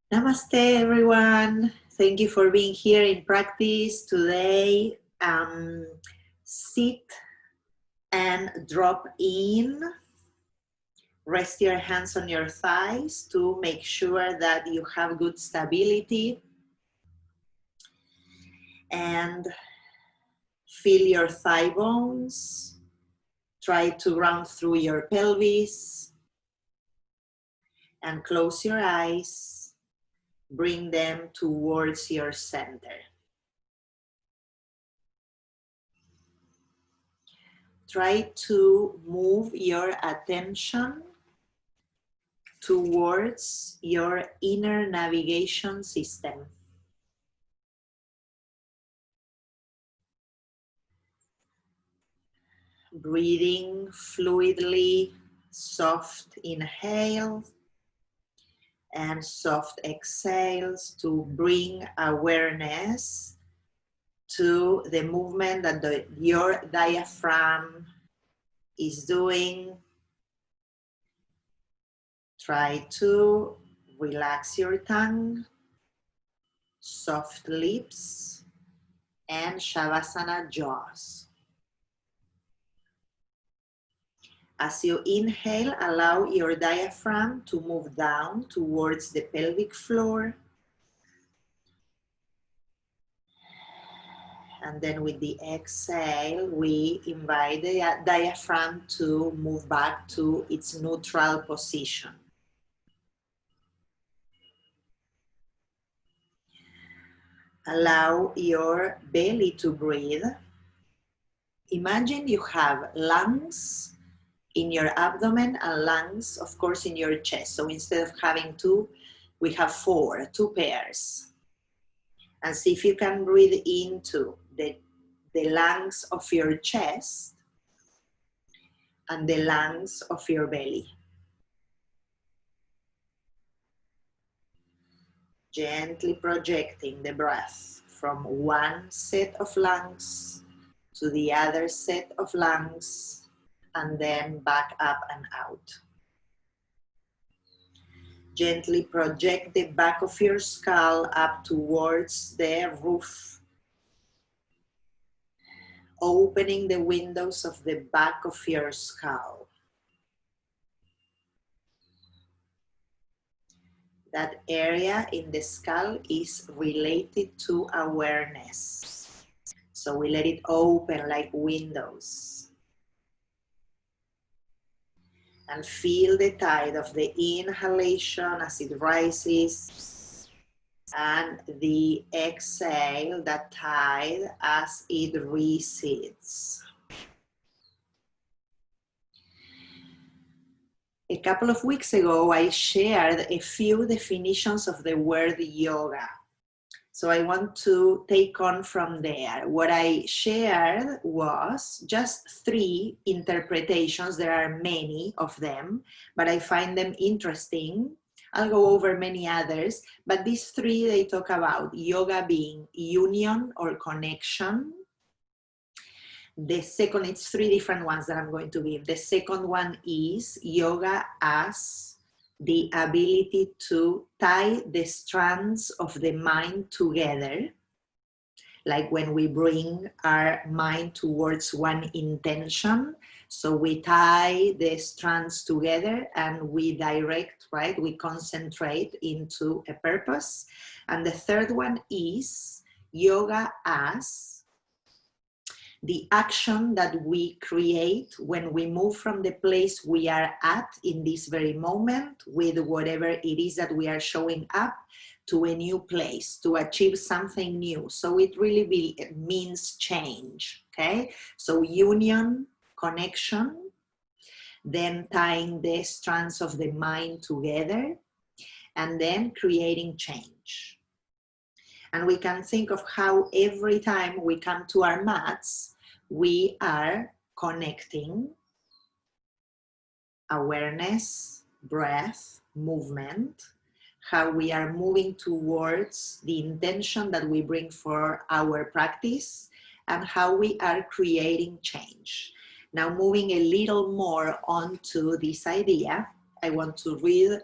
Namaste, everyone. Thank you for being here in practice today. Sit and drop in. Rest your hands on your thighs to make sure that you have good stability. And feel your thigh bones. Try to round through your pelvis. And close your eyes. Bring them towards your center. Try to move your attention towards your inner navigation system. Breathing fluidly, soft inhale and soft exhales to bring awareness to the movement that your diaphragm is doing. Try to relax your tongue, soft lips, and Shavasana jaws. As you inhale, allow your diaphragm to move down towards the pelvic floor. And then with the exhale, we invite the diaphragm to move back to its neutral position. Allow your belly to breathe. Imagine you have lungs in your abdomen and lungs, of course, in your chest. So instead of having two, we have two pairs. And see if you can breathe into the lungs of your chest and the lungs of your belly. Gently projecting the breath from one set of lungs to the other set of lungs, and then back up and out. Gently project the back of your skull up towards the roof, opening the windows of the back of your skull. That area in the skull is related to awareness. So we let it open like windows. And feel the tide of the inhalation as it rises, and the exhale, that tide as it recedes. A couple of weeks ago, I shared a few definitions of the word yoga. So I want to take on from there. What I shared was just 3 interpretations. There are many of them, but I find them interesting. I'll go over many others, but these 3, they talk about yoga being union or connection. The second, it's 3 different ones that I'm going to give. The second one is yoga as the ability to tie the strands of the mind together, like when we bring our mind towards one intention. So we tie the strands together and we direct, right? We concentrate into a purpose. And the third one is yoga as the action that we create when we move from the place we are at in this very moment with whatever it is that we are showing up to a new place, to achieve something new. So it really means change, okay? So union, connection, then tying the strands of the mind together, and then creating change. And we can think of how every time we come to our mats, we are connecting awareness, breath, movement, how we are moving towards the intention that we bring for our practice, and how we are creating change. Now, moving a little more onto this idea, I want to read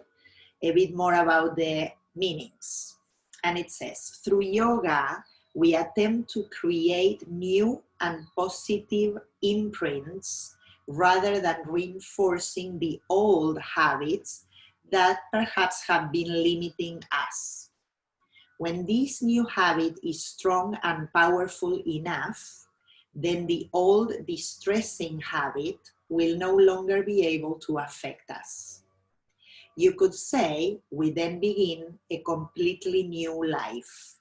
a bit more about the meanings. And it says, through yoga, we attempt to create new and positive imprints rather than reinforcing the old habits that perhaps have been limiting us. When this new habit is strong and powerful enough, then the old distressing habit will no longer be able to affect us. You could say we then begin a completely new life.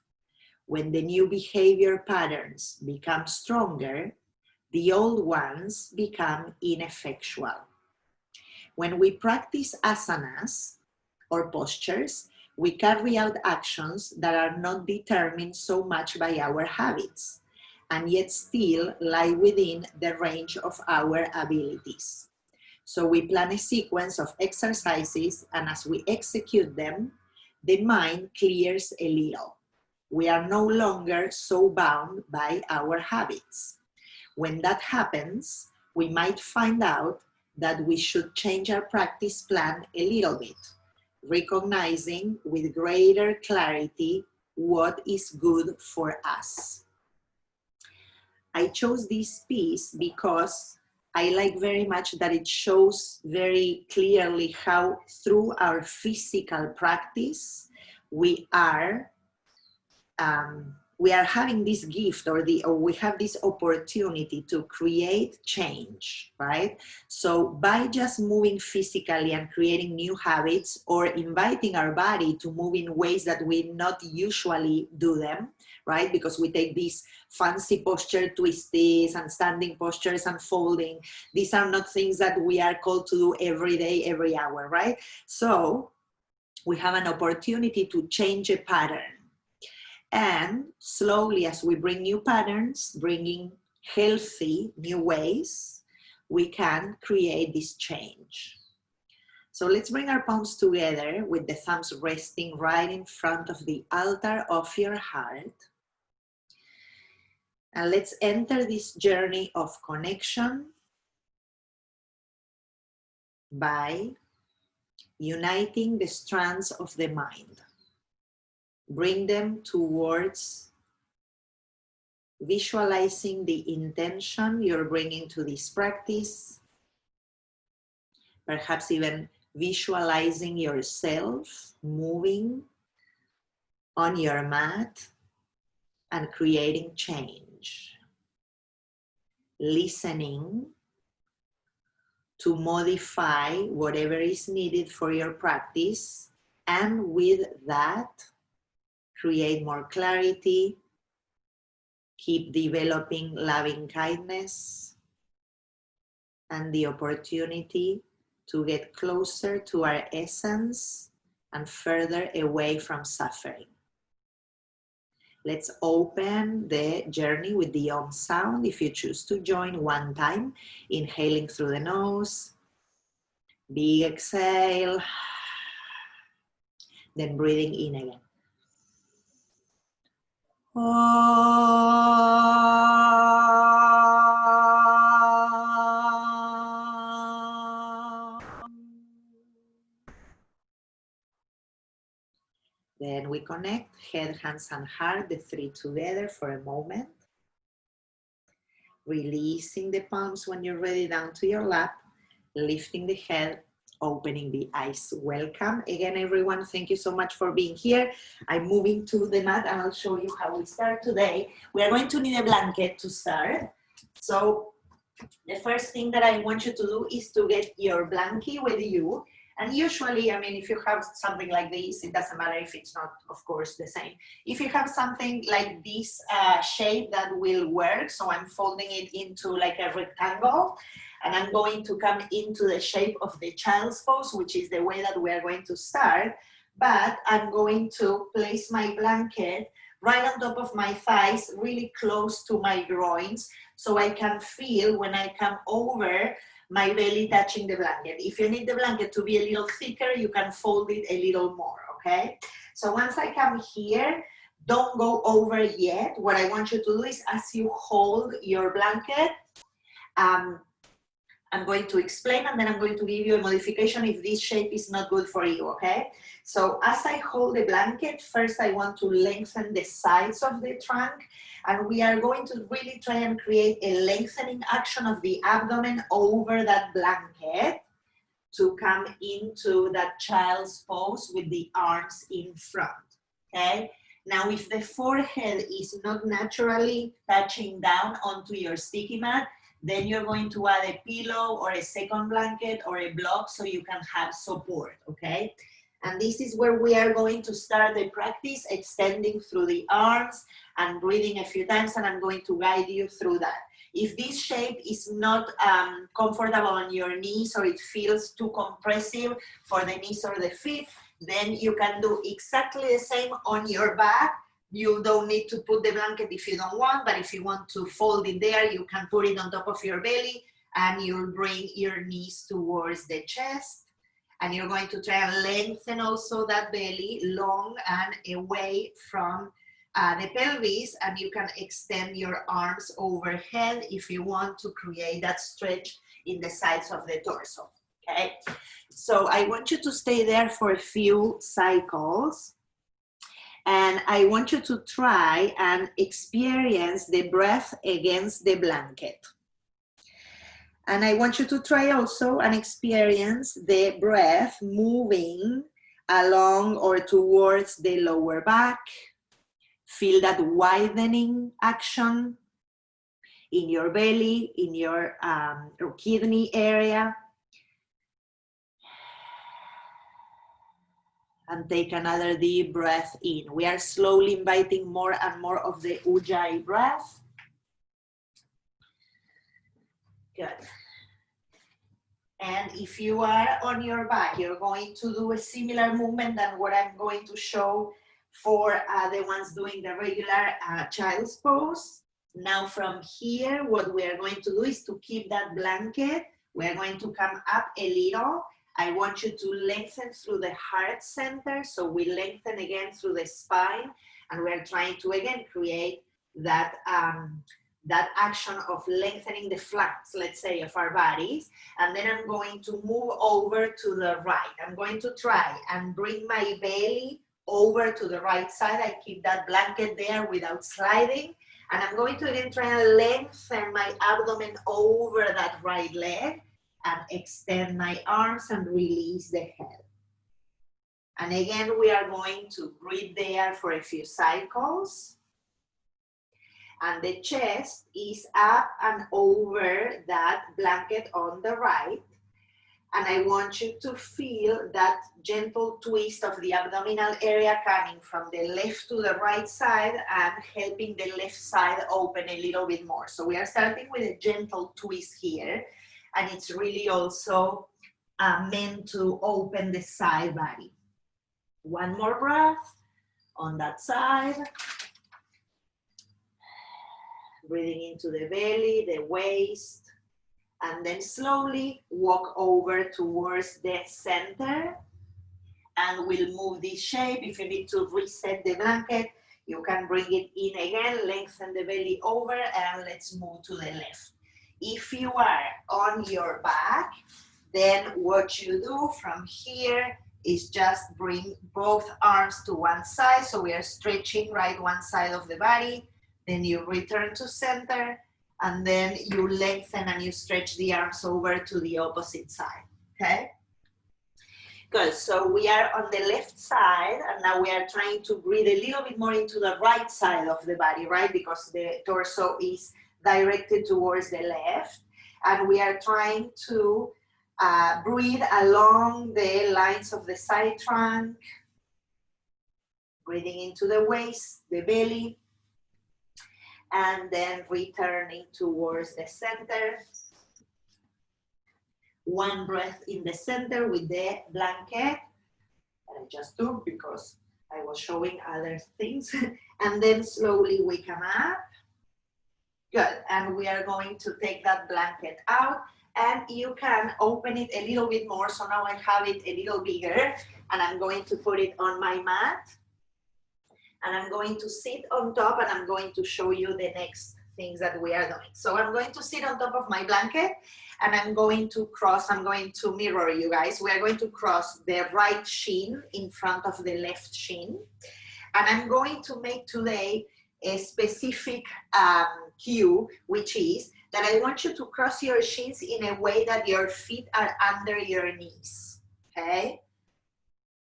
When the new behavior patterns become stronger, the old ones become ineffectual. When we practice asanas or postures, we carry out actions that are not determined so much by our habits, and yet still lie within the range of our abilities. So we plan a sequence of exercises, and as we execute them, the mind clears a little. We are no longer so bound by our habits. When that happens, we might find out that we should change our practice plan a little bit, recognizing with greater clarity what is good for us. I chose this piece because I like very much that it shows very clearly how through our physical practice we are having this gift, or we have this opportunity to create change, right? So by just moving physically and creating new habits, or inviting our body to move in ways that we not usually do them, right? Because we take these fancy posture twisties and standing postures and folding. These are not things that we are called to do every day, every hour, right? So we have an opportunity to change a pattern. And slowly, as we bring new patterns, bringing healthy new ways, we can create this change. So let's bring our palms together with the thumbs resting right in front of the altar of your heart. And let's enter this journey of connection by uniting the strands of the mind. Bring them towards visualizing the intention you're bringing to this practice. Perhaps even visualizing yourself moving on your mat and creating change. Listening to modify whatever is needed for your practice, and with that, create more clarity, keep developing loving kindness, and the opportunity to get closer to our essence and further away from suffering. Let's open the journey with the Om sound. If you choose to join one time, inhaling through the nose, big exhale, then breathing in again. Then we connect head, hands, and heart, the three together for a moment. Releasing the palms when you're ready down to your lap, lifting the head, opening the eyes. Welcome again, everyone. Thank you so much for being here. I'm moving to the mat and I'll show you how we start today. We are going to need a blanket to start. So the first thing that I want you to do is to get your blankie with you. And usually, I mean, if you have something like this, it doesn't matter if it's not, of course, the same. If you have something like this shape, that will work. So I'm folding it into like a rectangle, and I'm going to come into the shape of the child's pose, which is the way that we are going to start. But I'm going to place my blanket right on top of my thighs, really close to my groins, so I can feel when I come over my belly touching the blanket. If you need the blanket to be a little thicker, you can fold it a little more, okay? So once I come here, don't go over yet. What I want you to do is, as you hold your blanket, I'm going to explain and then I'm going to give you a modification if this shape is not good for you, okay? So as I hold the blanket, first I want to lengthen the sides of the trunk, and we are going to really try and create a lengthening action of the abdomen over that blanket to come into that child's pose with the arms in front, okay? Now, if the forehead is not naturally touching down onto your sticky mat, then you're going to add a pillow or a second blanket or a block so you can have support, okay? And this is where we are going to start the practice, extending through the arms and breathing a few times, and I'm going to guide you through that. If this shape is not comfortable on your knees or it feels too compressive for the knees or the feet, then you can do exactly the same on your back. You don't need to put the blanket if you don't want, but if you want to fold it there, you can put it on top of your belly and you'll bring your knees towards the chest. And you're going to try and lengthen also that belly long and away from the pelvis, and you can extend your arms overhead if you want to create that stretch in the sides of the torso, okay? So I want you to stay there for a few cycles, and I want you to try and experience the breath against the blanket. And I want you to try also and experience the breath moving along or towards the lower back. Feel that widening action in your belly, in your kidney area. And take another deep breath in. We are slowly inviting more and more of the Ujjayi breath. Good. And if you are on your back, you're going to do a similar movement than what I'm going to show for the ones doing the regular child's pose. Now from here, what we are going to do is to keep that blanket. We're going to come up a little. I want you to lengthen through the heart center. So we lengthen again through the spine, and we're trying to again create that that action of lengthening the flanks, let's say, of our bodies. And then I'm going to move over to the right. I'm going to try and bring my belly over to the right side. I keep that blanket there without sliding. And I'm going to again try and lengthen my abdomen over that right leg and extend my arms and release the head. And again, we are going to breathe there for a few cycles. And the chest is up and over that blanket on the right. And I want you to feel that gentle twist of the abdominal area coming from the left to the right side and helping the left side open a little bit more. So we are starting with a gentle twist here. And it's really also meant to open the side body. One more breath on that side. Breathing into the belly, the waist, and then slowly walk over towards the center. And we'll move this shape. If you need to reset the blanket, you can bring it in again, lengthen the belly over, and let's move to the left. If you are on your back, then what you do from here is just bring both arms to one side. So we are stretching right one side of the body. Then you return to center, and then you lengthen and you stretch the arms over to the opposite side, okay? Good, so we are on the left side, and now we are trying to breathe a little bit more into the right side of the body, right? Because the torso is directed towards the left, and we are trying to breathe along the lines of the side trunk, breathing into the waist, the belly, and then returning towards the center. One breath in the center with the blanket that I just took because I was showing other things. And then slowly we come up. Good, and we are going to take that blanket out, and you can open it a little bit more. So now I have it a little bigger, and I'm going to put it on my mat. And I'm going to sit on top, and I'm going to show you the next things that we are doing. So I'm going to sit on top of my blanket and I'm going to mirror you guys. We are going to cross the right shin in front of the left shin. And I'm going to make today a specific cue, which is that I want you to cross your shins in a way that your feet are under your knees, okay?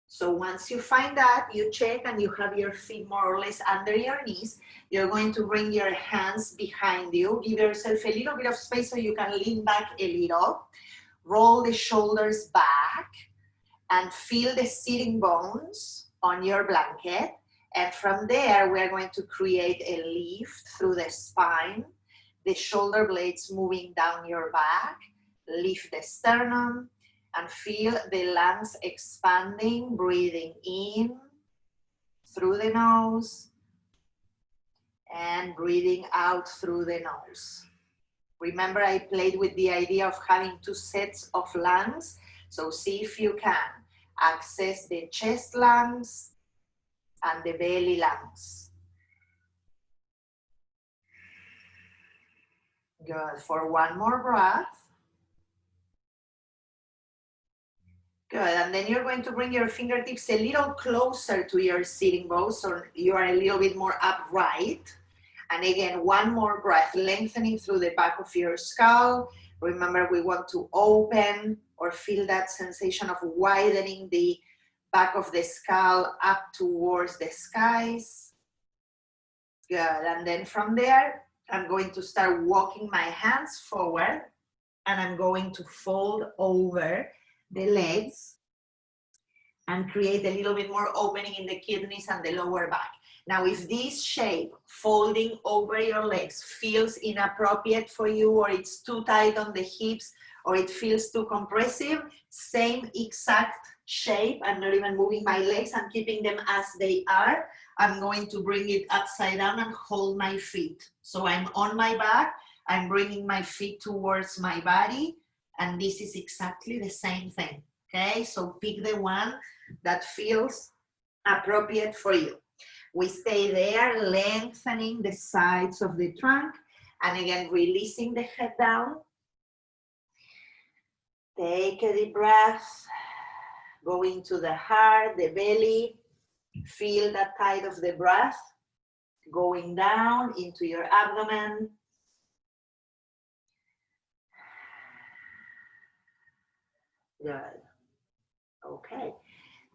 So once you find that, you check and you have your feet more or less under your knees. You're going to bring your hands behind you. Give yourself a little bit of space so you can lean back a little. Roll the shoulders back and feel the sitting bones on your blanket. And from there, we're going to create a lift through the spine, the shoulder blades moving down your back, lift the sternum, and feel the lungs expanding, breathing in through the nose, and breathing out through the nose. Remember, I played with the idea of having 2 sets of lungs, so see if you can access the chest lungs and the belly lungs. Good. For one more breath. Good. And then you're going to bring your fingertips a little closer to your sitting bones so you are a little bit more upright. And again, one more breath, lengthening through the back of your skull. Remember, we want to open or feel that sensation of widening the back of the skull up towards the skies. Good. And then from there, I'm going to start walking my hands forward and I'm going to fold over the legs and create a little bit more opening in the kidneys and the lower back. Now, if this shape, folding over your legs, feels inappropriate for you, or it's too tight on the hips, or it feels too compressive, same exact shape, I'm not even moving my legs, I'm keeping them as they are. I'm going to bring it upside down and hold my feet. So I'm on my back, I'm bringing my feet towards my body, and this is exactly the same thing, okay? So pick the one that feels appropriate for you. We stay there, lengthening the sides of the trunk, and again, releasing the head down. Take a deep breath, go into the heart, the belly, feel that tide of the breath going down into your abdomen. Good. Okay.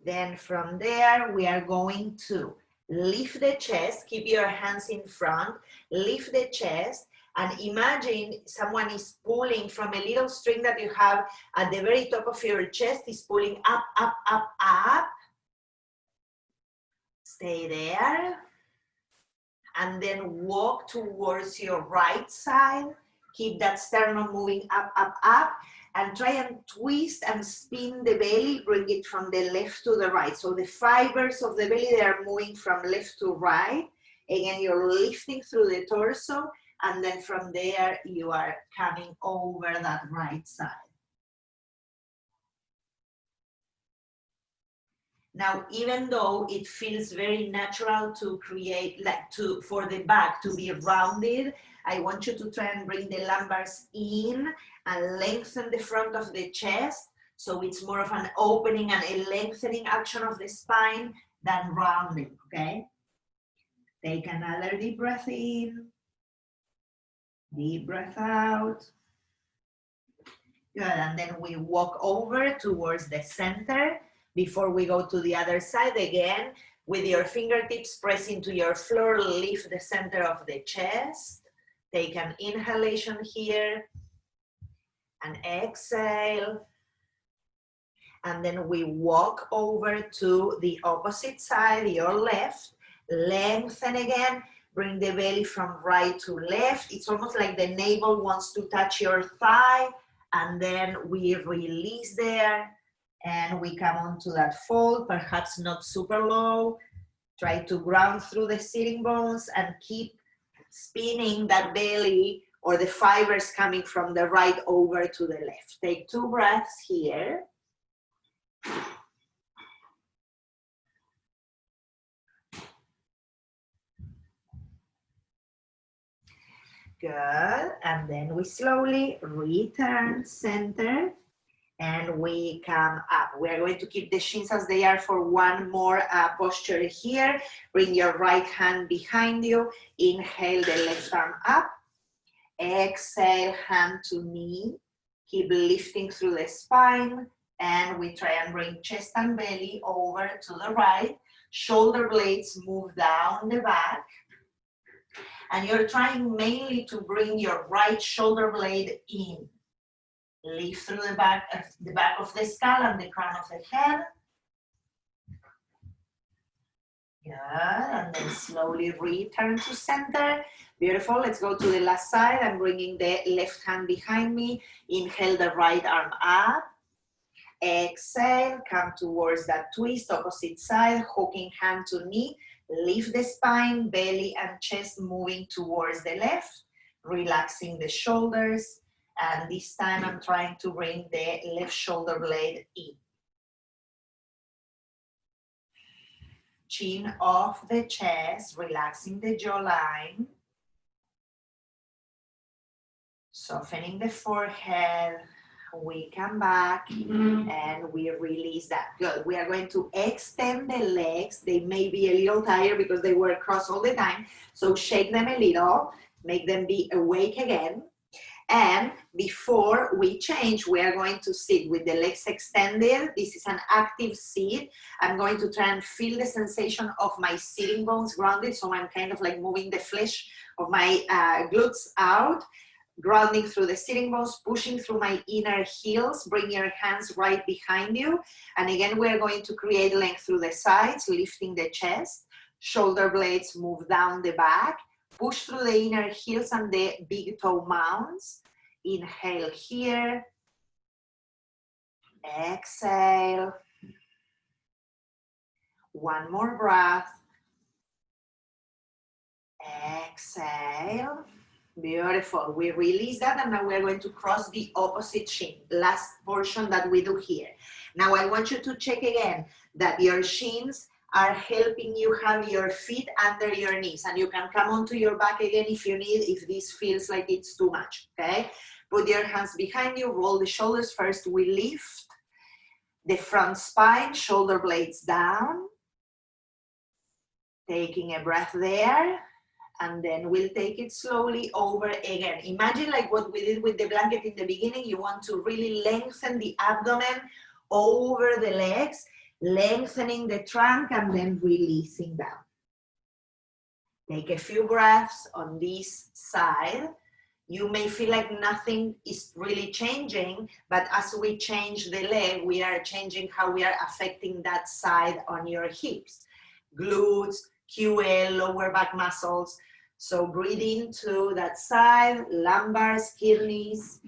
Then from there, we are going to lift the chest, keep your hands in front, lift the chest, and imagine someone is pulling from a little string that you have at the very top of your chest, is pulling up, up, up, up. Stay there. And then walk towards your right side. Keep that sternum moving up, up, up. And try and twist and spin the belly, bring it from the left to the right. So the fibers of the belly, they are moving from left to right. Again, you're lifting through the torso, and then from there, you are coming over that right side. Now, even though it feels very natural to create, for the back to be rounded, I want you to try and bring the lumbars in and lengthen the front of the chest. So it's more of an opening and a lengthening action of the spine than rounding, okay? Take another deep breath in, deep breath out. Good, and then we walk over towards the center. Before we go to the other side, again, with your fingertips press into your floor, lift the center of the chest. Take an inhalation here, and exhale. And then we walk over to the opposite side, your left. Lengthen again, bring the belly from right to left. It's almost like the navel wants to touch your thigh, and then we release there. And we come onto that fold, perhaps not super low. Try to ground through the sitting bones and keep spinning that belly or the fibers coming from the right over to the left. Take 2 breaths here. Good. And then we slowly return center and we come up. We are going to keep the shins as they are for one more posture here. Bring your right hand behind you. Inhale the left arm up. Exhale, hand to knee. Keep lifting through the spine. And we try and bring chest and belly over to the right. Shoulder blades move down the back. And you're trying mainly to bring your right shoulder blade in. Lift through the back of the skull and the crown of the head. Good, and then slowly return to center. Beautiful, let's go to the last side. I'm bringing the left hand behind me. Inhale the right arm up. Exhale, come towards that twist, opposite side, hooking hand to knee. Lift the spine, belly and chest moving towards the left. Relaxing the shoulders. And this time I'm trying to bring the left shoulder blade in. Chin off the chest, relaxing the jawline. Softening the forehead. We come back and we release that. Good. We are going to extend the legs. They may be a little tired because they were crossed all the time. So shake them a little, make them be awake again. And before we change, we are going to sit with the legs extended. This is an active sit. I'm going to try and feel the sensation of my sitting bones grounded. So I'm kind of like moving the flesh of my glutes out, grounding through the sitting bones, pushing through my inner heels. Bring your hands right behind you. And again, we're going to create length through the sides, lifting the chest. Shoulder blades move down the back. Push through the inner heels and the big toe mounds. Inhale here. Exhale. One more breath. Exhale. Beautiful. We release that and now we're going to cross the opposite shin. Last portion that we do here. Now I want you to check again that your shins are helping you have your feet under your knees, and you can come onto your back again if you need, if this feels like it's too much, okay? Put your hands behind you, roll the shoulders. First we lift the front spine, shoulder blades down. Taking a breath there, and then we'll take it slowly over again. Imagine like what we did with the blanket in the beginning. You want to really lengthen the abdomen over the legs, lengthening the trunk and then releasing down. Take a few breaths on this side. You may feel like nothing is really changing, but as we change the leg, we are changing how we are affecting that side on your hips. Glutes, QL, lower back muscles. So breathe into that side, lumbars, kidneys.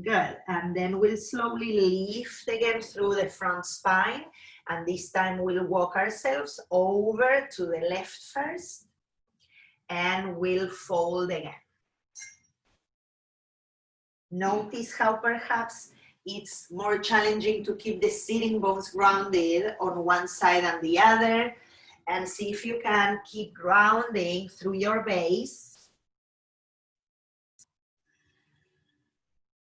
Good, and then we'll slowly lift again through the front spine, and this time we'll walk ourselves over to the left first, and we'll fold again. Notice how perhaps it's more challenging to keep the sitting bones grounded on one side and the other, and see if you can keep grounding through your base.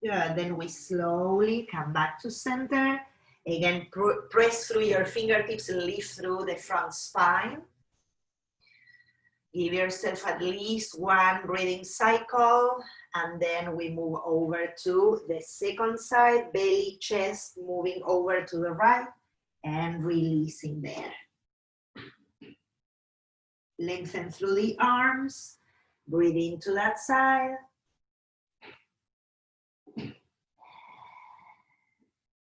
Good, then we slowly come back to center. Again, press through your fingertips and lift through the front spine. Give yourself at least one breathing cycle, and then we move over to the second side, belly, chest, moving over to the right and releasing there. Lengthen through the arms, breathe into that side.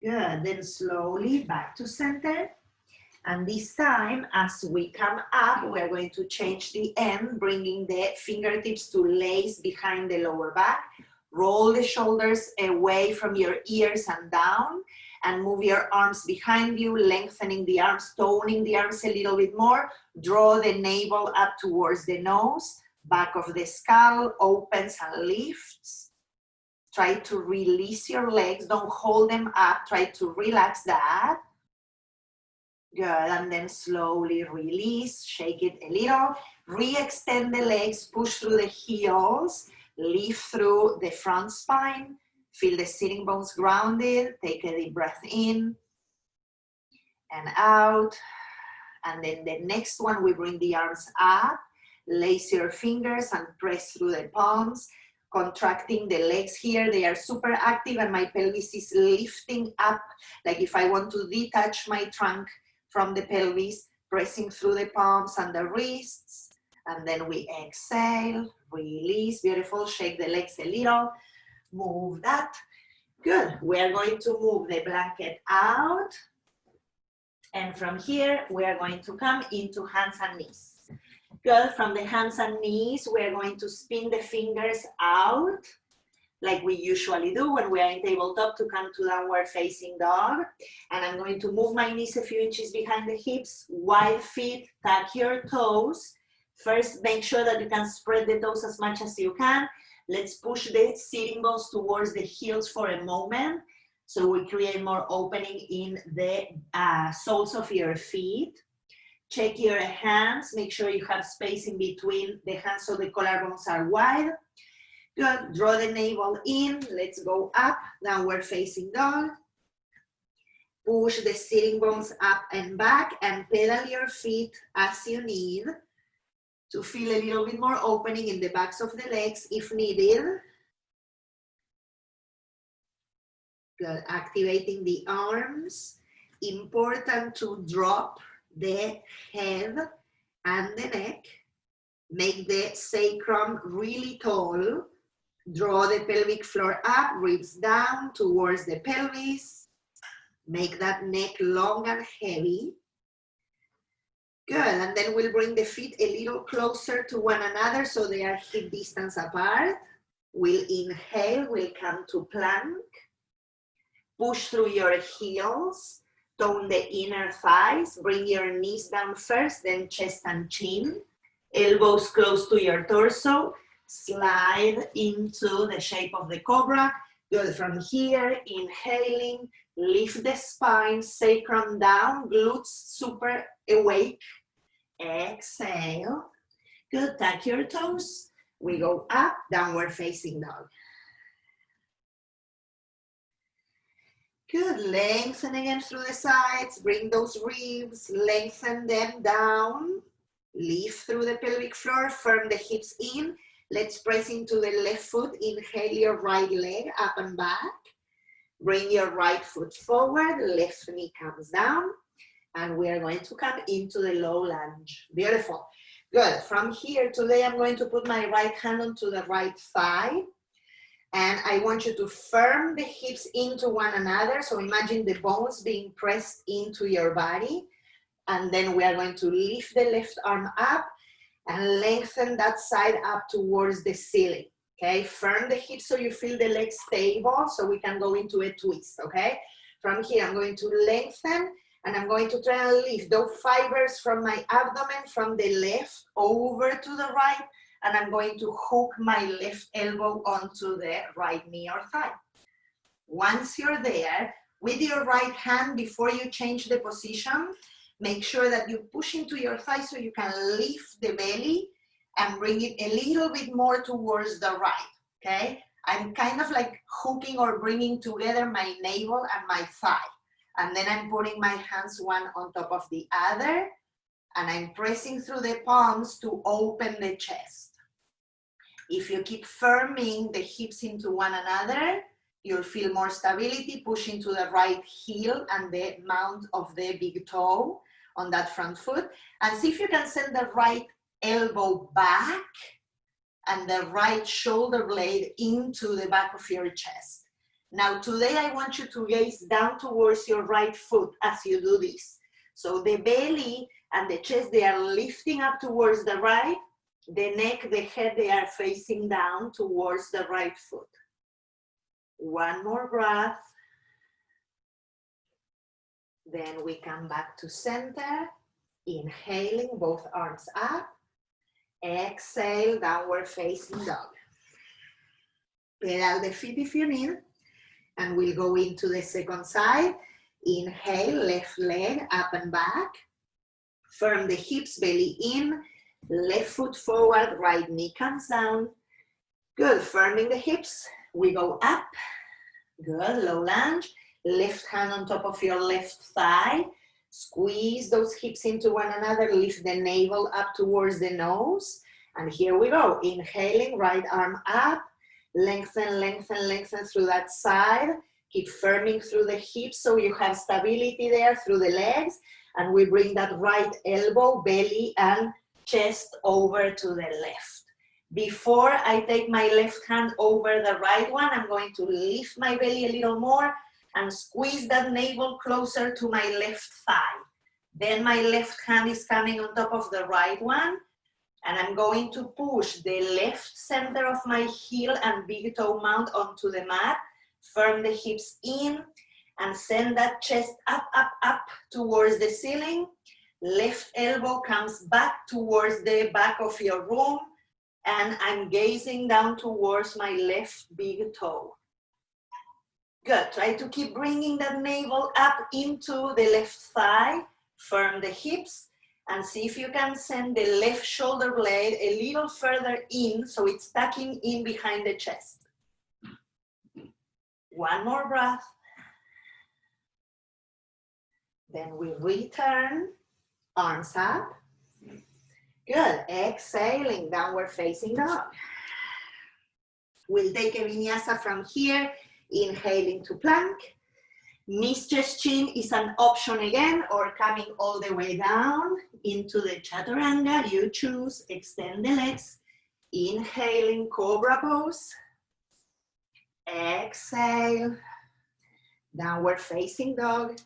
Good, then slowly back to center. And this time, as we come up, we're going to change the end, bringing the fingertips to lace behind the lower back. Roll the shoulders away from your ears and down, and move your arms behind you, lengthening the arms, toning the arms a little bit more. Draw the navel up towards the nose, back of the skull opens and lifts. Try to release your legs, don't hold them up, try to relax that. Good, and then slowly release, shake it a little. Re-extend the legs, push through the heels, lift through the front spine. Feel the sitting bones grounded. Take a deep breath in and out. And then the next one, we bring the arms up. Lace your fingers and press through the palms. Contracting the legs here, they are super active and my pelvis is lifting up. Like if I want to detach my trunk from the pelvis, pressing through the palms and the wrists. And then we exhale, release, beautiful, shake the legs a little, move that. Good, we are going to move the blanket out. And from here, we are going to come into hands and knees. Good, from the hands and knees, we're going to spin the fingers out like we usually do when we are in tabletop to come to downward facing dog. And I'm going to move my knees a few inches behind the hips, wide feet, tuck your toes. First, make sure that you can spread the toes as much as you can. Let's push the sitting bones towards the heels for a moment. So we create more opening in the soles of your feet. Check your hands, make sure you have space in between the hands so the collarbones are wide. Good, draw the navel in, let's go up, downward facing dog. Push the sitting bones up and back and pedal your feet as you need to feel a little bit more opening in the backs of the legs if needed. Good, activating the arms. Important to drop the head and the neck. Make the sacrum really tall. Draw the pelvic floor up, ribs down towards the pelvis. Make that neck long and heavy. Good, and then we'll bring the feet a little closer to one another so they are hip distance apart. We'll inhale, we'll come to plank. Push through your heels, tone the inner thighs, bring your knees down first, then chest and chin. Elbows close to your torso, slide into the shape of the cobra. Good, from here, inhaling, lift the spine, sacrum down, glutes super awake. Exhale. Good, tuck your toes. We go up, downward facing dog. Good, lengthen again through the sides, bring those ribs, lengthen them down. Lift through the pelvic floor, firm the hips in. Let's press into the left foot. Inhale your right leg up and back. Bring your right foot forward, left knee comes down. And we are going to come into the low lunge. Beautiful. Good. From here, today I'm going to put my right hand onto the right thigh. And I want you to firm the hips into one another. So imagine the bones being pressed into your body. And then we are going to lift the left arm up and lengthen that side up towards the ceiling. Okay, firm the hips so you feel the legs stable so we can go into a twist, okay? From here, I'm going to lengthen and I'm going to try and lift those fibers from my abdomen from the left over to the right, and I'm going to hook my left elbow onto the right knee or thigh. Once you're there, with your right hand, before you change the position, make sure that you push into your thigh so you can lift the belly and bring it a little bit more towards the right, okay? I'm kind of like hooking or bringing together my navel and my thigh. And then I'm putting my hands one on top of the other, and I'm pressing through the palms to open the chest. If you keep firming the hips into one another, you'll feel more stability, push into the right heel and the mount of the big toe on that front foot. And see if you can send the right elbow back and the right shoulder blade into the back of your chest. Now today I want you to gaze down towards your right foot as you do this. So the belly and the chest, they are lifting up towards the right. The neck, the head, they are facing down towards the right foot. One more breath. Then we come back to center. Inhaling, both arms up. Exhale, downward facing dog. Pedal the feet if you need. And we'll go into the second side. Inhale, left leg up and back. Firm the hips, belly in. Left foot forward, right knee comes down. Good, firming the hips. We go up. Good, low lunge. Left hand on top of your left thigh. Squeeze those hips into one another. Lift the navel up towards the nose. And here we go. Inhaling, right arm up. Lengthen, lengthen, lengthen through that side. Keep firming through the hips so you have stability there through the legs. And we bring that right elbow, belly, and chest over to the left. Before I take my left hand over the right one, I'm going to lift my belly a little more and squeeze that navel closer to my left thigh. Then my left hand is coming on top of the right one, and I'm going to push the left center of my heel and big toe mount onto the mat. Firm the hips in and send that chest up, up, up towards the ceiling. Left elbow comes back towards the back of your room, and I'm gazing down towards my left big toe. Good, try to keep bringing that navel up into the left thigh. Firm the hips and see if you can send the left shoulder blade a little further in so it's tucking in behind the chest. One more breath. Then we return, arms up. Good, exhaling, downward facing dog. We'll take a vinyasa from here, inhaling to plank. Knees, chest, chin is an option again, or coming all the way down into the chaturanga. You choose, extend the legs. Inhaling, cobra pose. Exhale, downward facing dog.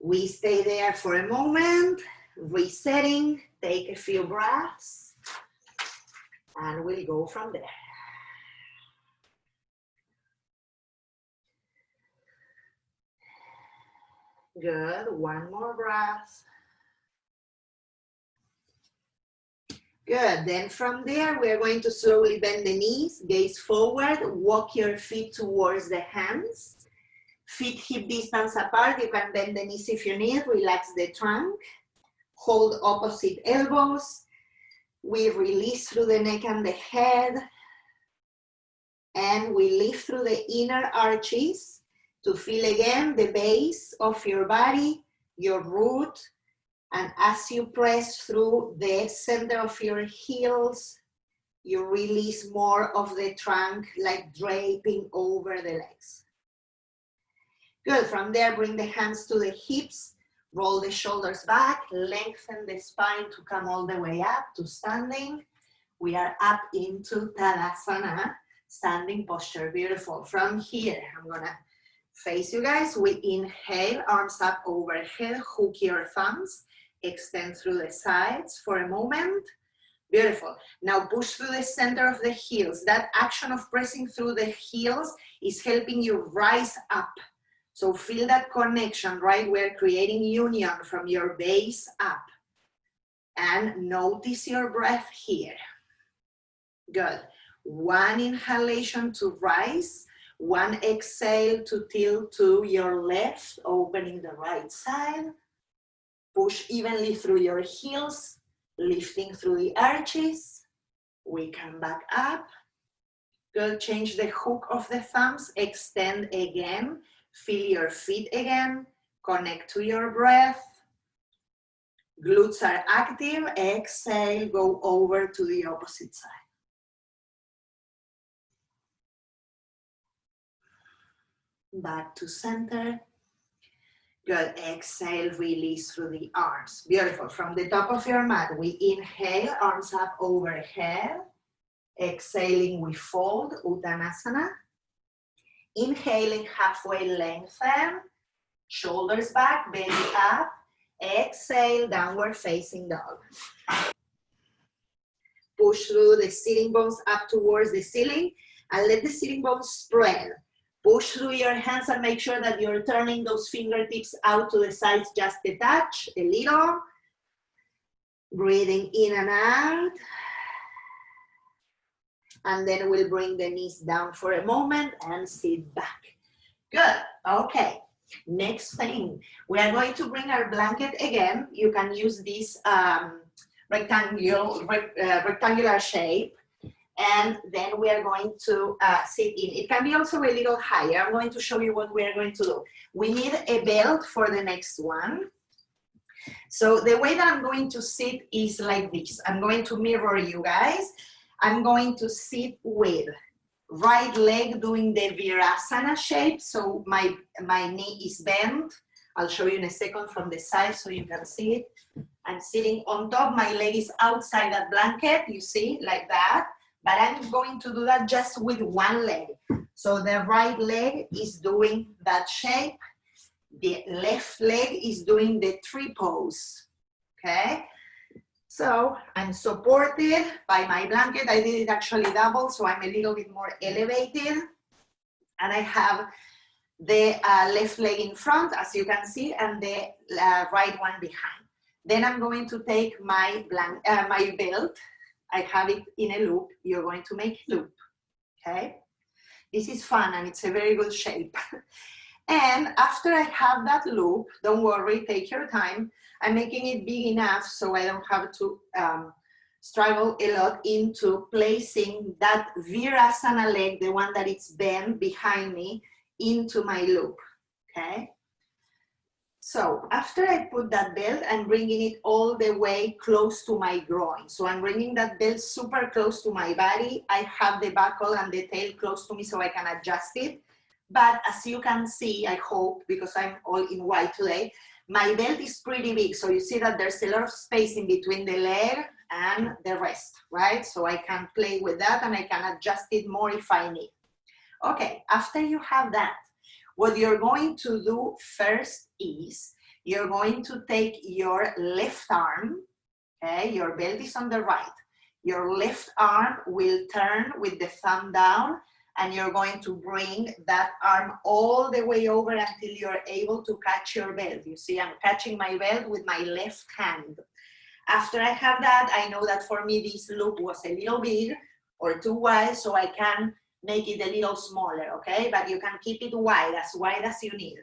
We stay there for a moment, resetting, take a few breaths, and we'll go from there. Good, one more breath. Good, then from there, we're going to slowly bend the knees, gaze forward, walk your feet towards the hands. Feet hip distance apart, you can bend the knees if you need, relax the trunk. Hold opposite elbows. We release through the neck and the head. And we lift through the inner arches to feel again the base of your body, your root. And as you press through the center of your heels, you release more of the trunk, like draping over the legs. Good, from there, bring the hands to the hips, roll the shoulders back, lengthen the spine to come all the way up to standing. We are up into Tadasana, standing posture, beautiful. From here, I'm gonna face you guys. We inhale, arms up overhead, hook your thumbs, extend through the sides for a moment. Beautiful. Now push through the center of the heels. That action of pressing through the heels is helping you rise up. So feel that connection, right? We're creating union from your base up. And notice your breath here. Good. One inhalation to rise. One exhale to tilt to your left, opening the right side. Push evenly through your heels, lifting through the arches. We come back up. Good. Change the hook of the thumbs. Extend again. Feel your feet again, connect to your breath. Glutes are active, exhale, go over to the opposite side. Back to center. Good, exhale, release through the arms. Beautiful, from the top of your mat, we inhale, arms up overhead. Exhaling, we fold, Uttanasana. Inhaling, halfway lengthen, shoulders back, belly up. Exhale, downward facing dog. Push through the sitting bones up towards the ceiling and let the sitting bones spread. Push through your hands and make sure that you're turning those fingertips out to the sides just a touch, a little. Breathing in and out. And then we'll bring the knees down for a moment and sit back. Good, okay. Next thing, we are going to bring our blanket again. You can use this rectangular shape. And then we are going to sit in. It can be also a little higher. I'm going to show you what we are going to do. We need a belt for the next one. So the way that I'm going to sit is like this. I'm going to mirror you guys. I'm going to sit with right leg doing the Virasana shape. So my knee is bent. I'll show you in a second from the side so you can see it. I'm sitting on top. My leg is outside that blanket, you see, like that. But I'm going to do that just with one leg. So the right leg is doing that shape. The left leg is doing the tree pose, okay? So I'm supported by my blanket. I did it actually double, so I'm a little bit more elevated. And I have the left leg in front, as you can see, and the right one behind. Then I'm going to take my belt. I have it in a loop. You're going to make a loop, okay? This is fun and it's a very good shape. And after I have that loop, don't worry, take your time. I'm making it big enough so I don't have to struggle a lot into placing that Virasana leg, the one that is bent behind me, into my loop, okay? So after I put that belt, I'm bringing it all the way close to my groin. So I'm bringing that belt super close to my body. I have the buckle and the tail close to me so I can adjust it. But as you can see, I hope, because I'm all in white today, my belt is pretty big. So you see that there's a lot of space in between the leg and the rest, right? So I can play with that and I can adjust it more if I need. Okay, after you have that, what you're going to do first is you're going to take your left arm, okay? Your belt is on the right. Your left arm will turn with the thumb down and you're going to bring that arm all the way over until you're able to catch your belt. You see, I'm catching my belt with my left hand. After I have that, I know that for me this loop was a little big or too wide, so I can make it a little smaller, okay? But you can keep it wide as you need.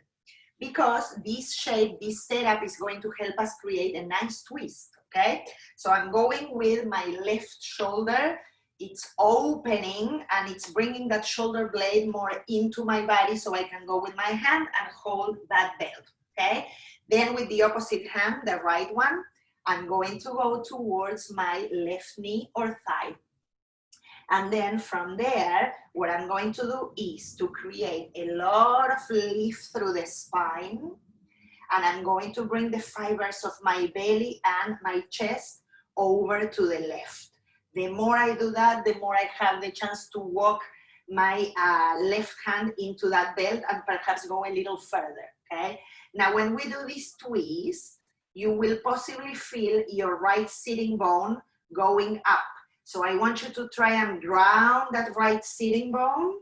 Because this shape, this setup is going to help us create a nice twist, okay? So I'm going with my left shoulder. It's opening and it's bringing that shoulder blade more into my body so I can go with my hand and hold that belt, okay? Then with the opposite hand, the right one, I'm going to go towards my left knee or thigh. And then from there, what I'm going to do is to create a lot of lift through the spine. And I'm going to bring the fibers of my belly and my chest over to the left. The more I do that, the more I have the chance to walk my left hand into that belt and perhaps go a little further, okay? Now, when we do this twist, you will possibly feel your right sitting bone going up. So I want you to try and ground that right sitting bone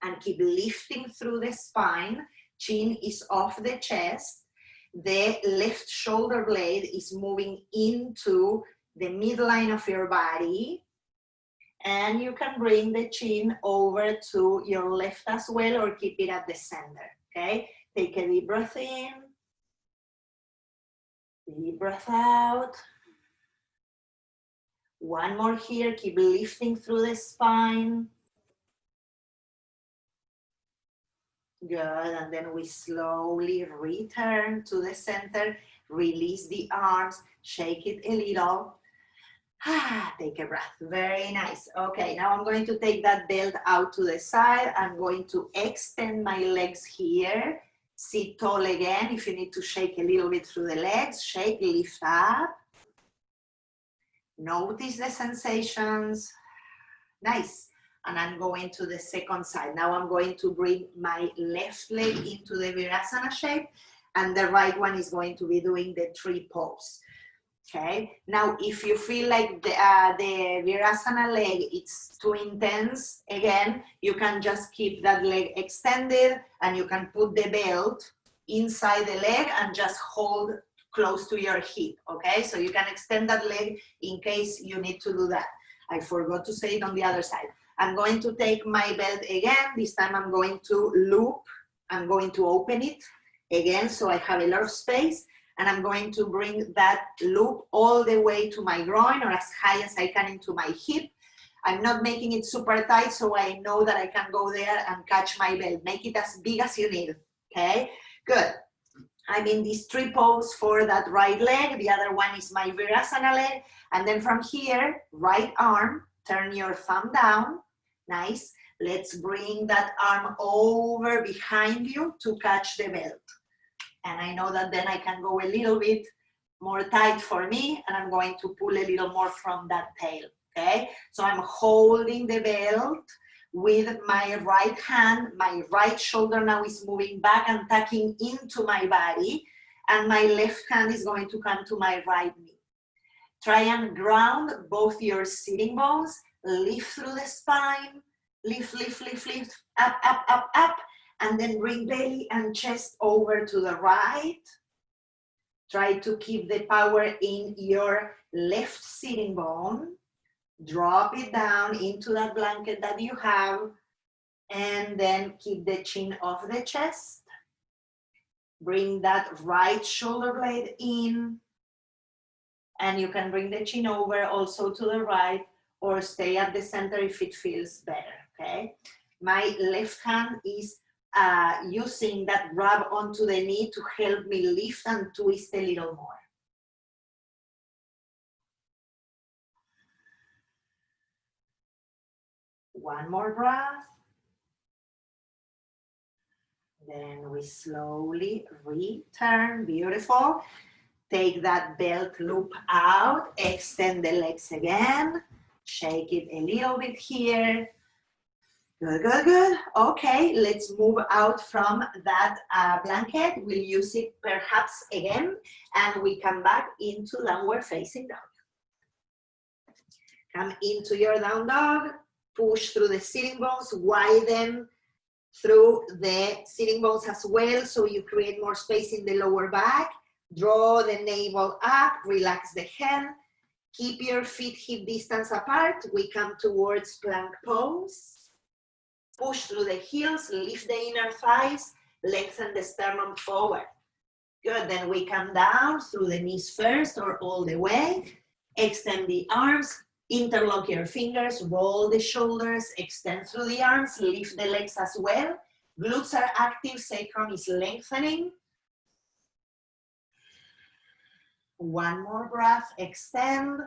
and keep lifting through the spine. Chin is off the chest. The left shoulder blade is moving into the midline of your body. And you can bring the chin over to your left as well or keep it at the center, okay? Take a deep breath in. Deep breath out. One more here, keep lifting through the spine. Good, and then we slowly return to the center, release the arms, shake it a little. Take a breath, very nice. Okay, now I'm going to take that belt out to the side. I'm going to extend my legs here. Sit tall again. If you need to shake a little bit through the legs, shake, lift up. Notice the sensations. Nice. And I'm going to the second side. Now I'm going to bring my left leg into the Virasana shape and the right one is going to be doing the tree pose. Okay. Now, if you feel like the Virasana leg, it's too intense, again, you can just keep that leg extended and you can put the belt inside the leg and just hold close to your hip, okay? So you can extend that leg in case you need to do that. I forgot to say it on the other side. I'm going to take my belt again. This time I'm going to loop I'm going to open it again so I have a lot of space, and I'm going to bring that loop all the way to my groin or as high as I can into my hip. I'm not making it super tight, so I know that I can go there and catch my belt. Make it as big as you need, okay? Good. I'm in this tree pose for that right leg. The other one is my Virasana leg. And then from here, right arm, turn your thumb down. Nice. Let's bring that arm over behind you to catch the belt. And I know that then I can go a little bit more tight for me, and I'm going to pull a little more from that tail, okay? So I'm holding the belt with my right hand. My right shoulder now is moving back and tucking into my body, and my left hand is going to come to my right knee. Try and ground both your sitting bones, lift through the spine, lift, lift, lift, lift, up, up, up, up, and then bring belly and chest over to the right. Try to keep the power in your left sitting bone. Drop it down into that blanket that you have, and then keep the chin off the chest. Bring that right shoulder blade in, and you can bring the chin over also to the right, or stay at the center if it feels better, okay? My left hand is using that grab onto the knee to help me lift and twist a little more. One more breath. Then we slowly return. Beautiful. Take that belt loop out. Extend the legs again. Shake it a little bit here. Good, good, good. Okay, let's move out from that blanket. We'll use it perhaps again, and we come back into downward facing dog. Come into your down dog. Push through the sitting bones, widen through the sitting bones as well, so you create more space in the lower back. Draw the navel up, relax the head. Keep your feet hip distance apart. We come towards plank pose. Push through the heels, lift the inner thighs, lengthen the sternum forward. Good, then we come down through the knees first or all the way. Extend the arms, interlock your fingers, roll the shoulders, extend through the arms, lift the legs as well. Glutes are active, sacrum is lengthening. One more breath, extend.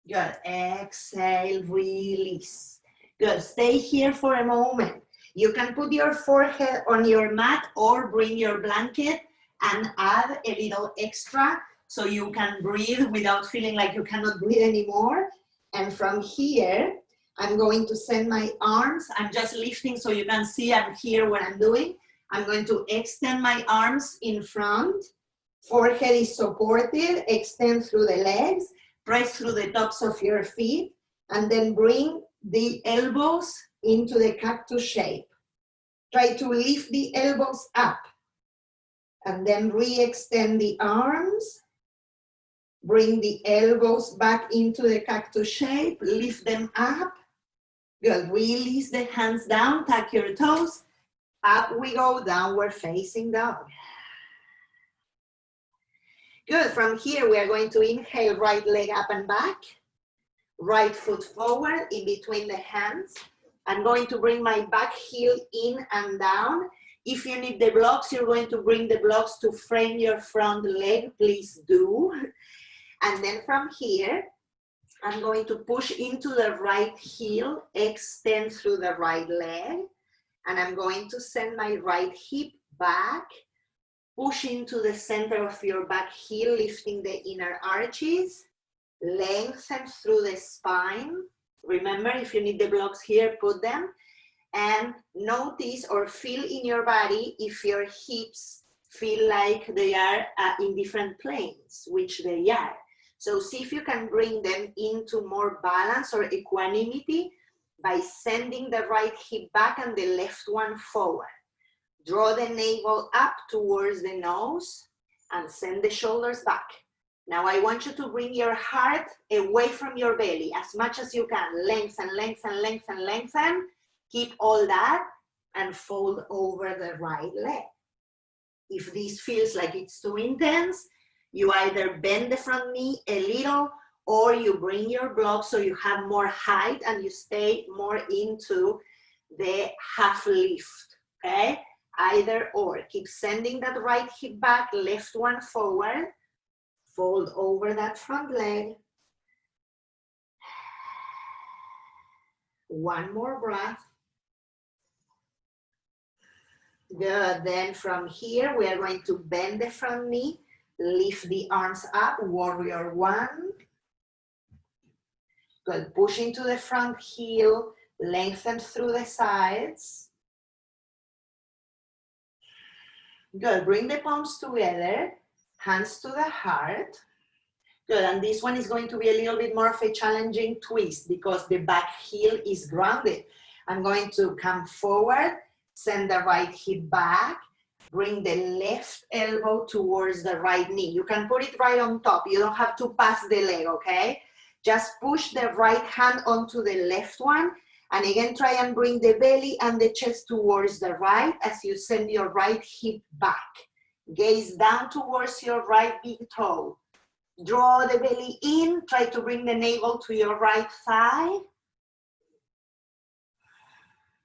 Good, exhale, release. Good, stay here for a moment. You can put your forehead on your mat or bring your blanket and add a little extra so you can breathe without feeling like you cannot breathe anymore. And from here, I'm going to send my arms. I'm just lifting so you can see and hear what I'm doing. I'm going to extend my arms in front. Forehead is supported. Extend through the legs. Press through the tops of your feet. And then bring the elbows into the cactus shape. Try to lift the elbows up. And then re-extend the arms. Bring the elbows back into the cactus shape. Lift them up. Good. Release the hands down. Tuck your toes. Up we go. Downward facing dog. Good. From here, we are going to inhale, right leg up and back. Right foot forward in between the hands. I'm going to bring my back heel in and down. If you need the blocks, you're going to bring the blocks to frame your front leg. Please do. And then from here, I'm going to push into the right heel, extend through the right leg. And I'm going to send my right hip back. Push into the center of your back heel, lifting the inner arches. Lengthen through the spine. Remember, if you need the blocks here, put them. And notice or feel in your body if your hips feel like they are in different planes, which they are. So see if you can bring them into more balance or equanimity by sending the right hip back and the left one forward. Draw the navel up towards the nose and send the shoulders back. Now I want you to bring your heart away from your belly as much as you can. Lengthen, lengthen, lengthen, lengthen. Keep all that. and fold over the right leg. If this feels like it's too intense, you either bend the front knee a little or you bring your block so you have more height and you stay more into the half lift, okay? Either or. Keep sending that right hip back, left one forward, fold over that front leg. One more breath. Good, then from here we are going to bend the front knee, lift the arms up, warrior one. Good, push into the front heel, lengthen through the sides. Good, bring the palms together, hands to the heart. Good, and this one is going to be a little bit more of a challenging twist because the back heel is grounded. I'm going to come forward, send the right hip back, bring the left elbow towards the right knee. You can put it right on top. You don't have to pass the leg, okay? Just push the right hand onto the left one. And again, try and bring the belly and the chest towards the right as you send your right hip back. Gaze down towards your right big toe. Draw the belly in. Try to bring the navel to your right thigh.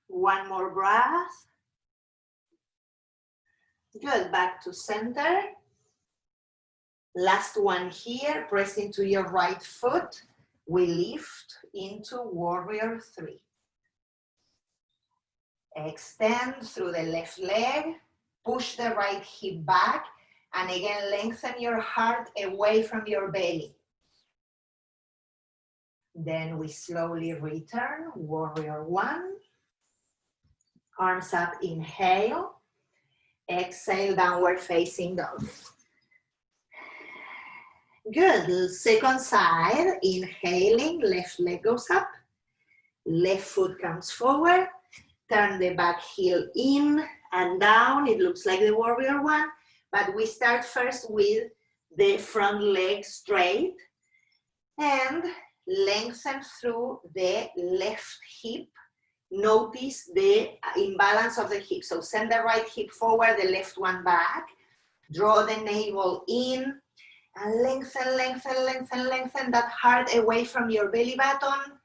One more breath. Good, back to center. Last one here, press into your right foot. We lift into warrior three. Extend through the left leg, push the right hip back, and again, lengthen your heart away from your belly. Then we slowly return, warrior one. Arms up, inhale. Exhale, downward facing dog. Good, second side, inhaling, left leg goes up. Left foot comes forward. Turn the back heel in and down. It looks like the warrior one, but we start first with the front leg straight and lengthen through the left hip. Notice the imbalance of the hip. So send the right hip forward, the left one back. Draw the navel in and lengthen, lengthen, lengthen, lengthen that heart away from your belly button.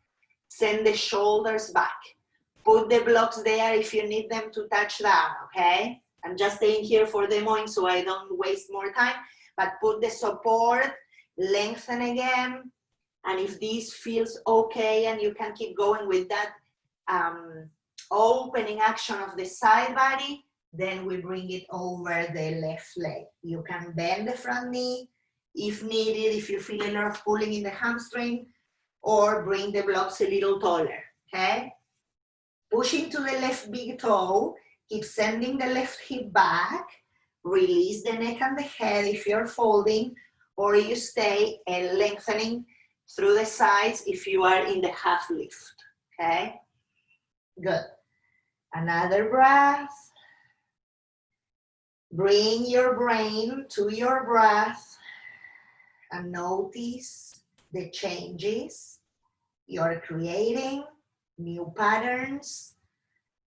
Send the shoulders back. Put the blocks there if you need them to touch down, okay? I'm just staying here for demoing so I don't waste more time, but put the support, lengthen again, and if this feels okay and you can keep going with that opening action of the side body, then we bring it over the left leg. You can bend the front knee if needed, if you feel a lot of pulling in the hamstring, or bring the blocks a little taller, okay? Pushing to the left big toe, keep sending the left hip back, release the neck and the head if you're folding, or you stay lengthening through the sides if you are in the half lift, okay? Good. Another breath. Bring your brain to your breath and notice the changes you're creating, new patterns.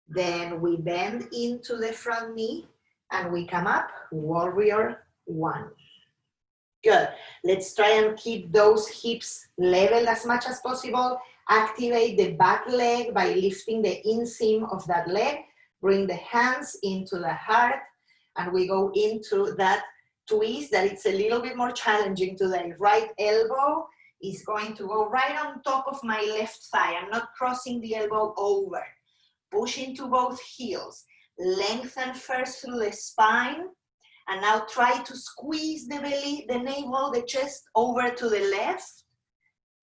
Then we bend into the front knee and we come up, warrior one. Good. Let's try and keep those hips level as much as possible. Activate the back leg by lifting the inseam of that leg. Bring the hands into the heart and we go into that twist that it's a little bit more challenging today. Right elbow is going to go right on top of my left thigh. I'm not crossing the elbow over. Push into both heels. Lengthen first through the spine. And now try to squeeze the belly, the navel, the chest over to the left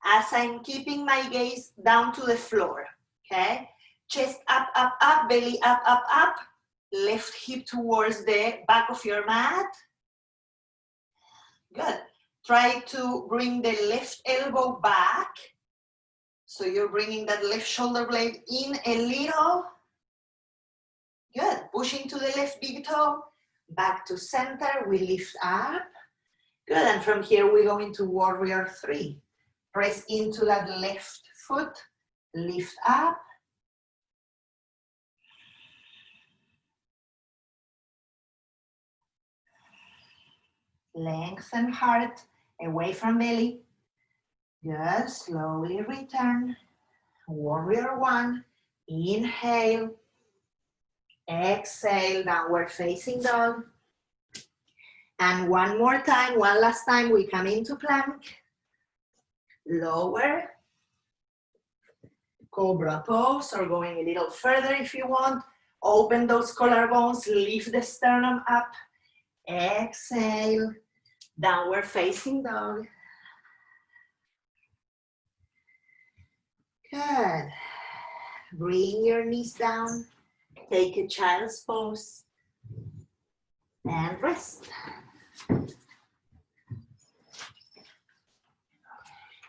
as I'm keeping my gaze down to the floor, okay? Chest up, up, up, belly up, up, up. Left hip towards the back of your mat. Good. Try to bring the left elbow back. So you're bringing that left shoulder blade in a little. Good. Push into the left big toe. Back to center. We lift up. Good. And from here we go into warrior three. Press into that left foot. Lift up. Lengthen heart, away from belly. Good, slowly return. Warrior one, inhale. Exhale, downward facing dog. And one more time, one last time, we come into plank. Lower. Cobra pose, or going a little further if you want. Open those collarbones, lift the sternum up. Exhale, downward facing dog. Good. Bring your knees down. Take a child's pose. And rest.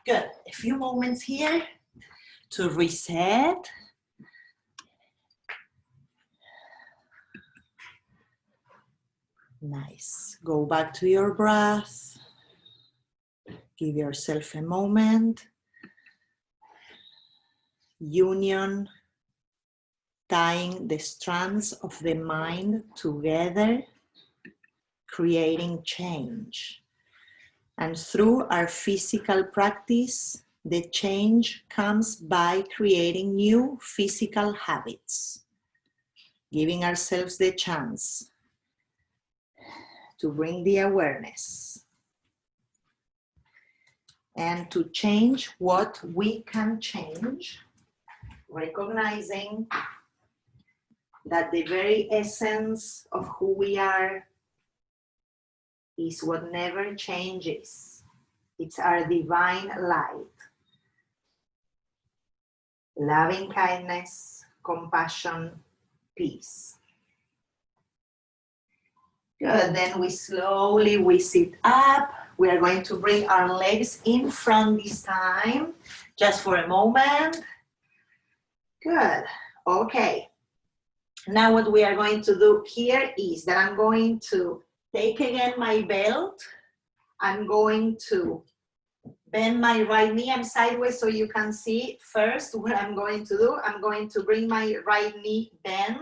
Good. A few moments here to reset. Nice. Go back to your breath. Give yourself a moment. Union, tying the strands of the mind together, creating change. And through our physical practice, the change comes by creating new physical habits, giving ourselves the chance to bring the awareness and to change what we can change, recognizing that the very essence of who we are is what never changes. It's our divine light. Loving kindness, compassion, peace. Good, then we slowly sit up. We are going to bring our legs in front this time, just for a moment. Good, okay. Now what we are going to do here is that I'm going to take again my belt. I'm going to bend my right knee. I'm sideways so you can see first what I'm going to do. I'm going to bring my right knee bent.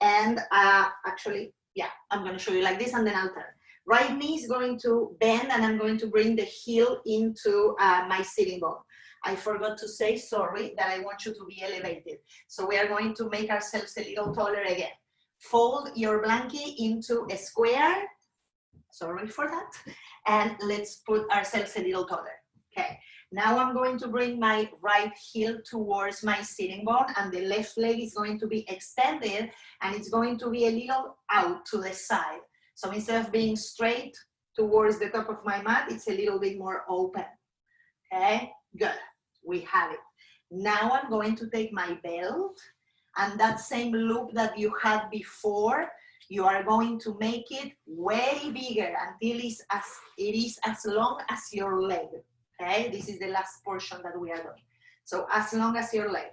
And actually, yeah, I'm going to show you like this and then I'll turn. Right knee is going to bend and I'm going to bring the heel into my sitting bone. I forgot to say, sorry, that I want you to be elevated. So we are going to make ourselves a little taller again. Fold your blankie into a square. Sorry for that. And let's put ourselves a little taller. Okay. Now I'm going to bring my right heel towards my sitting bone and the left leg is going to be extended and it's going to be a little out to the side. So instead of being straight towards the top of my mat, it's a little bit more open. Okay, good. We have it. Now I'm going to take my belt and that same loop that you had before, you are going to make it way bigger until it is as long as your leg. Okay, this is the last portion that we are doing. So as long as your leg.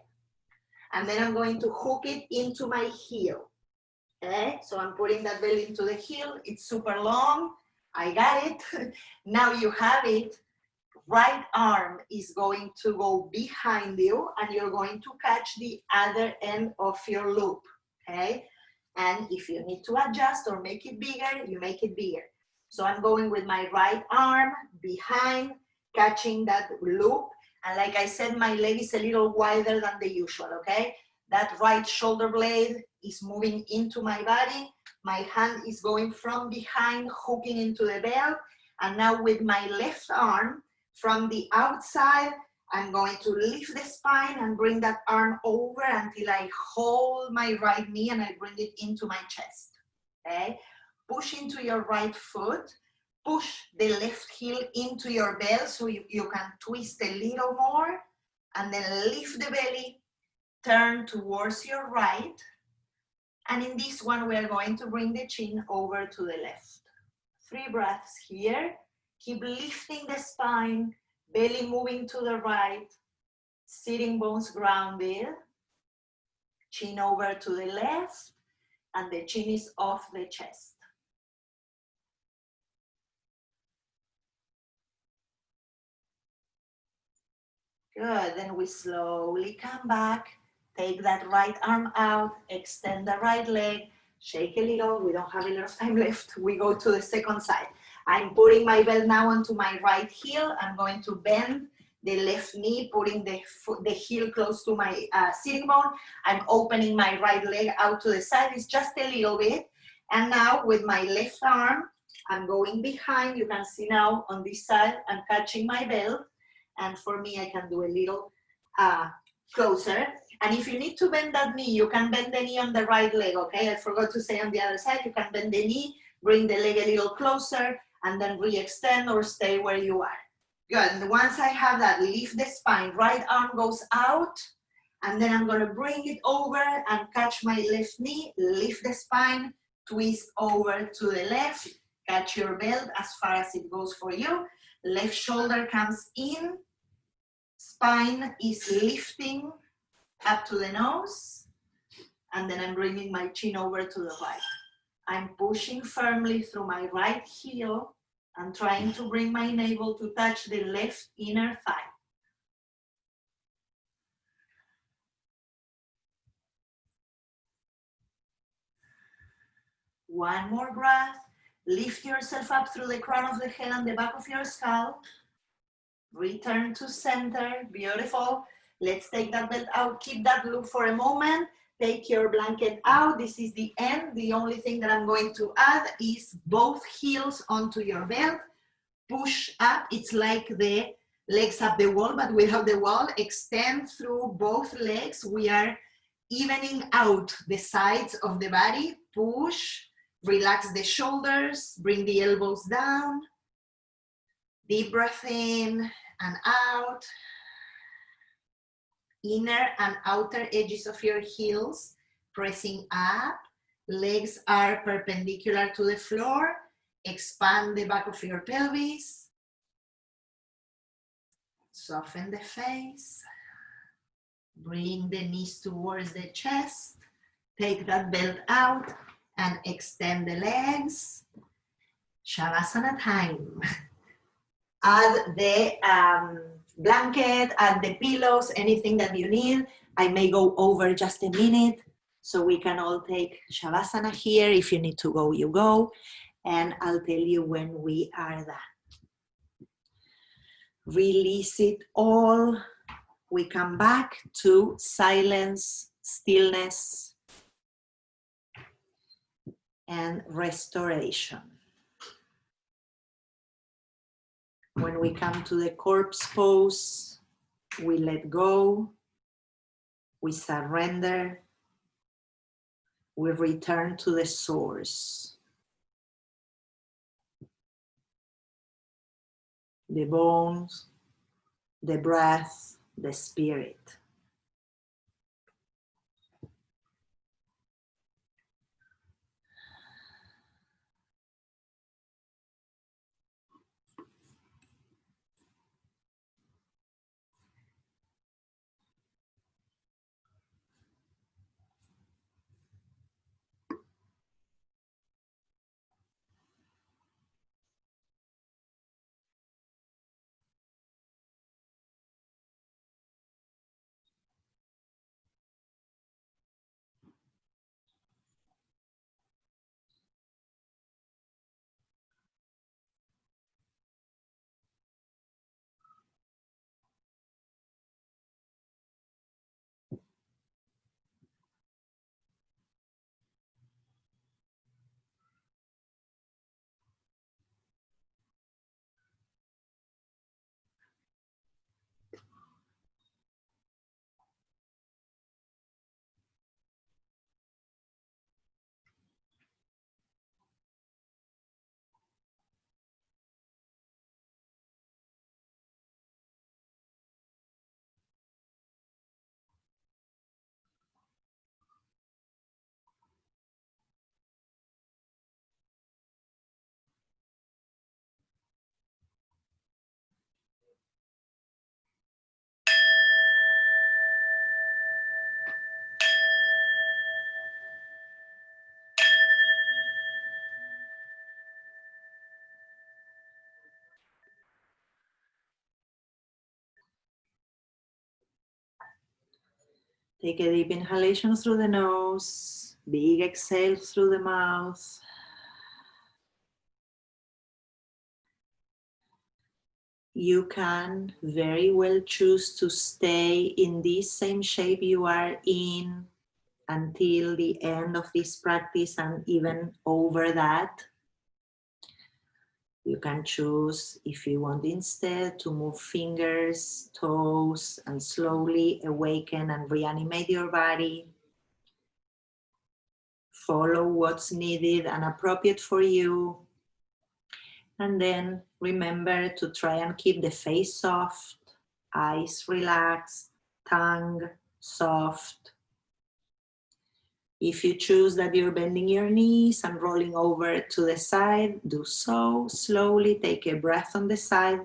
And then I'm going to hook it into my heel. Okay, so I'm putting that belt into the heel. It's super long. I got it. Now you have it. Right arm is going to go behind you and you're going to catch the other end of your loop. Okay, and if you need to adjust or make it bigger, you make it bigger. So I'm going with my right arm behind, catching that loop. And like I said, my leg is a little wider than the usual, okay? That right shoulder blade is moving into my body. My hand is going from behind, hooking into the belt. And now with my left arm, from the outside, I'm going to lift the spine and bring that arm over until I hold my right knee and I bring it into my chest, okay? Push into your right foot. Push the left heel into your belt so you can twist a little more and then lift the belly, turn towards your right. And in this one, we are going to bring the chin over to the left. 3 breaths here. Keep lifting the spine, belly moving to the right, sitting bones grounded, chin over to the left, and the chin is off the chest. Good, then we slowly come back, take that right arm out, extend the right leg, shake a little, we don't have a lot of time left, we go to the second side. I'm putting my belt now onto my right heel. I'm going to bend the left knee, putting the heel close to my sitting bone. I'm opening my right leg out to the side. It's just a little bit. And now with my left arm, I'm going behind. You can see now on this side, I'm catching my belt. And for me, I can do a little closer. And if you need to bend that knee, you can bend the knee on the right leg, okay? I forgot to say on the other side, you can bend the knee, bring the leg a little closer, and then re-extend or stay where you are. Good, and once I have that, lift the spine, right arm goes out, and then I'm gonna bring it over and catch my left knee, lift the spine, twist over to the left, catch your belt as far as it goes for you. Left shoulder comes in, spine is lifting up to the nose, and then I'm bringing my chin over to the right. I'm pushing firmly through my right heel and trying to bring my navel to touch the left inner thigh. One more breath. Lift yourself up through the crown of the head and the back of your skull. Return to center. Beautiful. Let's take that belt out. Keep that loop for a moment. Take your blanket out. This is the end. The only thing that I'm going to add is both heels onto your belt. Push up. It's like the legs up the wall, but without the wall. Extend through both legs. We are evening out the sides of the body. Push. Relax the shoulders. Bring the elbows down. Deep breath in and out. Inner and outer edges of your heels pressing up. Legs are perpendicular to the floor. Expand the back of your pelvis. Soften the face. Bring the knees towards the chest. Take that belt out and extend the legs. Shavasana time. Add the blanket, add the pillows, anything that you need. I may go over just a minute so we can all take Shavasana here. If you need to go, you go. And I'll tell you when we are done. Release it all. We come back to silence, stillness, and restoration. When we come to the corpse pose, we let go, we surrender, we return to the source. The bones, the breath, the spirit. Take a deep inhalation through the nose, big exhale through the mouth. you can very well choose to stay in this same shape you are in until the end of this practice and even over that. You can choose, if you want instead, to move fingers, toes, and slowly awaken and reanimate your body. Follow what's needed and appropriate for you. And then remember to try and keep the face soft, eyes relaxed, tongue soft. If you choose that you're bending your knees and rolling over to the side, do so. Slowly take a breath on the side.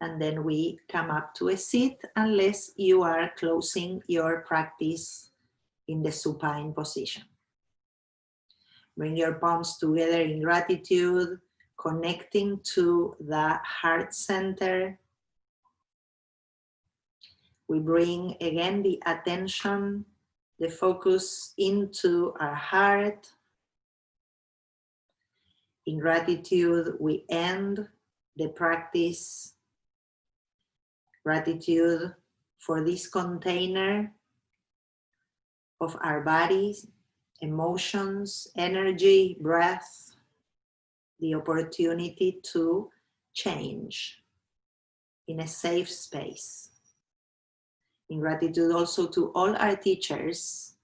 And then we come up to a seat unless you are closing your practice in the supine position. Bring your palms together in gratitude, connecting to the heart center. We bring again the attention, the focus into our heart. In gratitude, we end the practice. Gratitude for this container of our bodies, emotions, energy, breath, the opportunity to change in a safe space. In gratitude also to all our teachers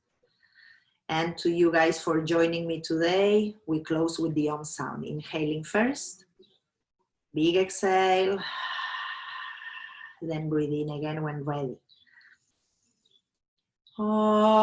and to you guys for joining me today. We close with the Om sound. Inhaling first, big exhale, then breathe in again when ready. Om.